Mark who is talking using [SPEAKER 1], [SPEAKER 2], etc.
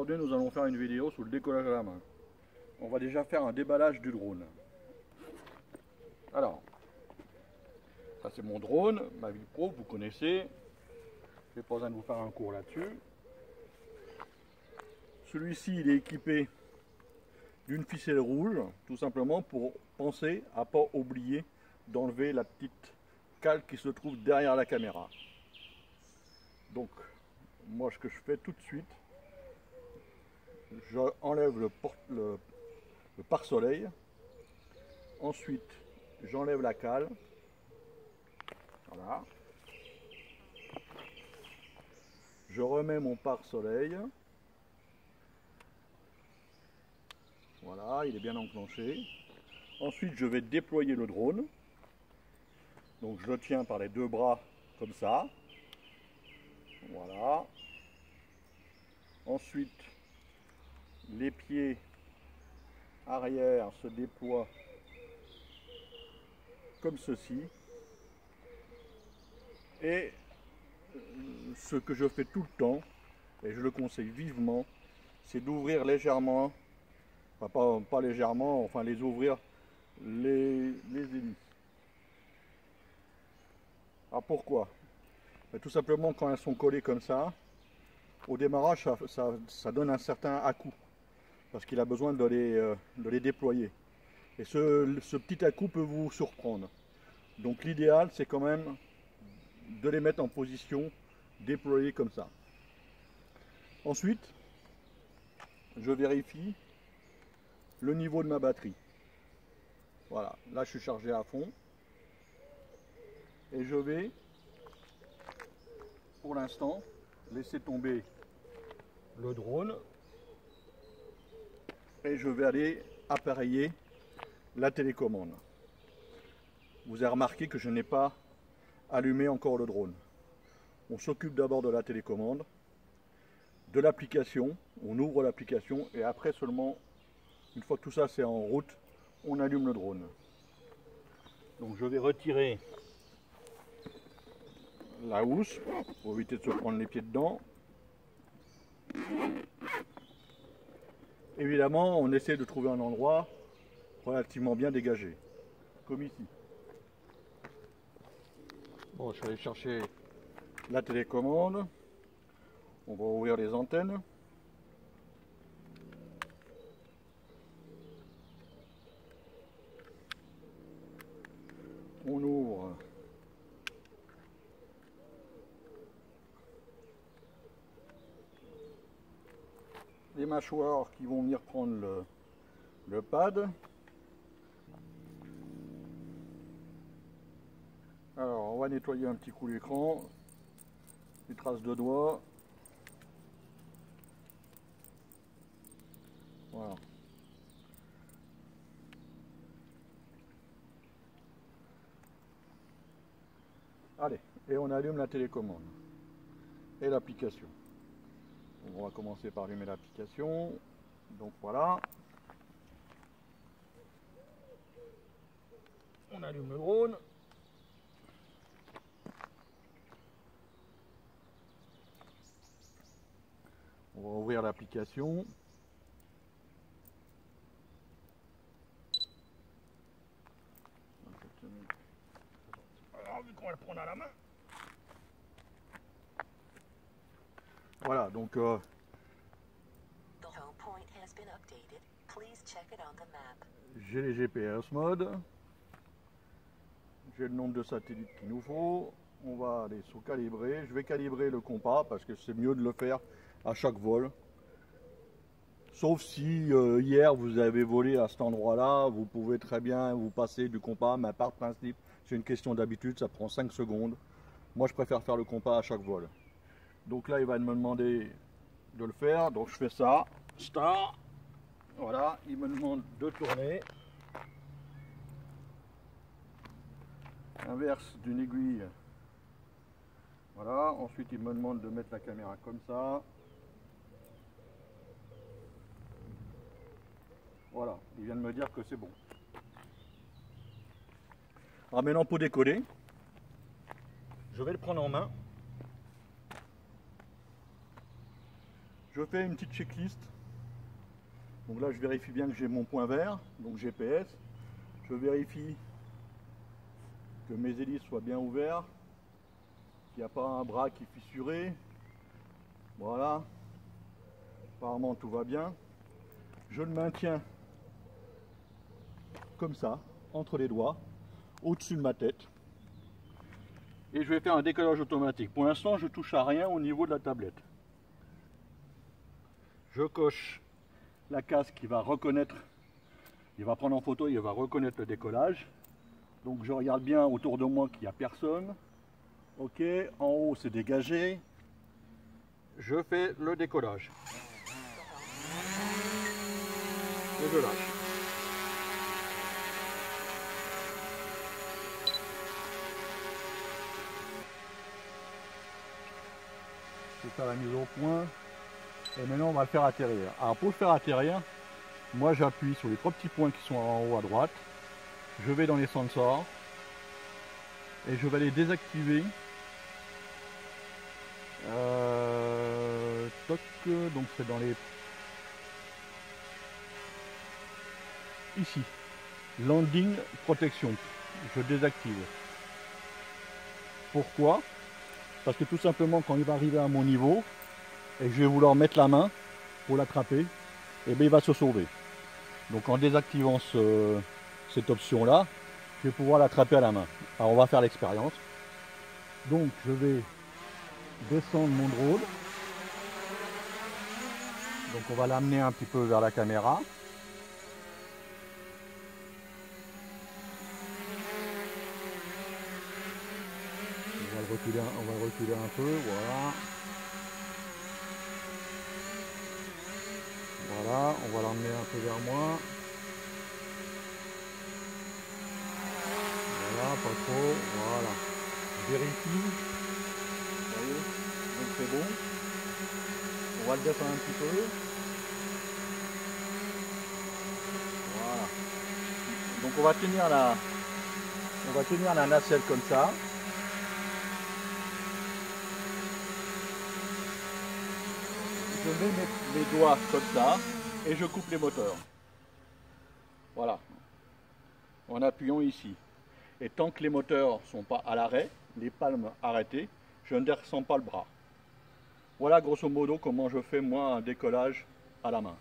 [SPEAKER 1] aujourd'hui nous allons faire une vidéo sur le décollage à la main. On va déjà faire un déballage du drone. Alors, ça c'est mon drone, ma Vipro, vous connaissez. Je n'ai pas besoin de vous faire un cours là-dessus. Celui-ci il est équipé d'une ficelle rouge, tout simplement pour penser à ne pas oublier d'enlever la petite cale qui se trouve derrière la caméra. Donc, moi ce que je fais tout de suite, j'enlève le pare-soleil, ensuite j'enlève la cale, voilà, je remets mon pare-soleil, voilà, il est bien enclenché. Ensuite je vais déployer le drone, donc je le tiens par les deux bras comme ça, voilà. Ensuite les pieds arrière se déploient comme ceci, et ce que je fais tout le temps, et je le conseille vivement, c'est d'ouvrir légèrement, enfin pas légèrement, enfin les ouvrir les hélices. Ah, pourquoi? Tout simplement quand elles sont collées comme ça, au démarrage ça donne un certain à-coup, parce qu'il a besoin de les déployer. Et ce petit à-coup peut vous surprendre. Donc l'idéal c'est quand même de les mettre en position déployée comme ça. Ensuite, je vérifie le niveau de ma batterie. Voilà, là je suis chargé à fond. Et je vais, pour l'instant, laisser tomber le drone. Et je vais aller appareiller la télécommande. Vous avez remarqué que je n'ai pas allumé encore le drone. On s'occupe d'abord de la télécommande, de l'application, on ouvre l'application et après seulement, une fois que tout ça c'est en route, on allume le drone. Donc je vais retirer la housse pour éviter de se prendre les pieds dedans. Évidemment, on essaie de trouver un endroit relativement bien dégagé, comme ici. Bon, je suis allé chercher la télécommande. On va ouvrir les antennes. On ouvre les mâchoires qui vont venir prendre le pad. Alors on va nettoyer un petit coup l'écran, les traces de doigts. Voilà. Allez, et on allume la télécommande et l'application. On va commencer par allumer l'application. Donc voilà. On allume le drone. On va ouvrir l'application. Alors, vu qu'on va le prendre à la main. Voilà, donc j'ai les GPS mode, j'ai le nombre de satellites qu'il nous faut. On va aller sur calibrer. Je vais calibrer le compas parce que c'est mieux de le faire à chaque vol. Sauf si hier vous avez volé à cet endroit-là, vous pouvez très bien vous passer du compas, mais par principe, c'est une question d'habitude, ça prend 5 secondes. Moi je préfère faire le compas à chaque vol. Donc là il va me demander de le faire, donc je fais ça, start, voilà, il me demande de tourner, inverse d'une aiguille, voilà, ensuite il me demande de mettre la caméra comme ça, voilà, il vient de me dire que c'est bon. Alors maintenant pour décoller, je vais le prendre en main. Je fais une petite checklist. Donc là, je vérifie bien que j'ai mon point vert, donc GPS. Je vérifie que mes hélices soient bien ouvertes, qu'il n'y a pas un bras qui est fissuré. Voilà. Apparemment, tout va bien. Je le maintiens comme ça, entre les doigts, au-dessus de ma tête. Et je vais faire un décollage automatique. Pour l'instant, je ne touche à rien au niveau de la tablette. Je coche la case qui va reconnaître, il va prendre en photo, il va reconnaître le décollage. Donc je regarde bien autour de moi qu'il n'y a personne. Ok, en haut c'est dégagé. Je fais le décollage. Et je lâche. Je vais faire la mise au point. Et maintenant on va le faire atterrir. Alors pour le faire atterrir, moi j'appuie sur les 3 petits points qui sont en haut à droite. Je vais dans les sensors. Et je vais les désactiver. Toc, donc c'est dans les... Ici. Landing protection. Je désactive. Pourquoi? Parce que tout simplement quand il va arriver à mon niveau, et que je vais vouloir mettre la main pour l'attraper, et bien il va se sauver. Donc en désactivant cette option là, je vais pouvoir l'attraper à la main. Alors on va faire l'expérience. Donc je vais descendre mon drone. Donc on va l'amener un petit peu vers la caméra. On va le reculer un peu, voilà. Voilà, on va l'emmener un peu vers moi. Voilà, pas trop, voilà. Je vérifie. Vous voyez, donc c'est bon. On va le descendre un petit peu. Voilà. Donc on va tenir la nacelle comme ça. Je mets mes doigts comme ça et je coupe les moteurs. Voilà. En appuyant ici. Et tant que les moteurs ne sont pas à l'arrêt, les palmes arrêtées, je ne descends pas le bras. Voilà grosso modo comment je fais moi un décollage à la main.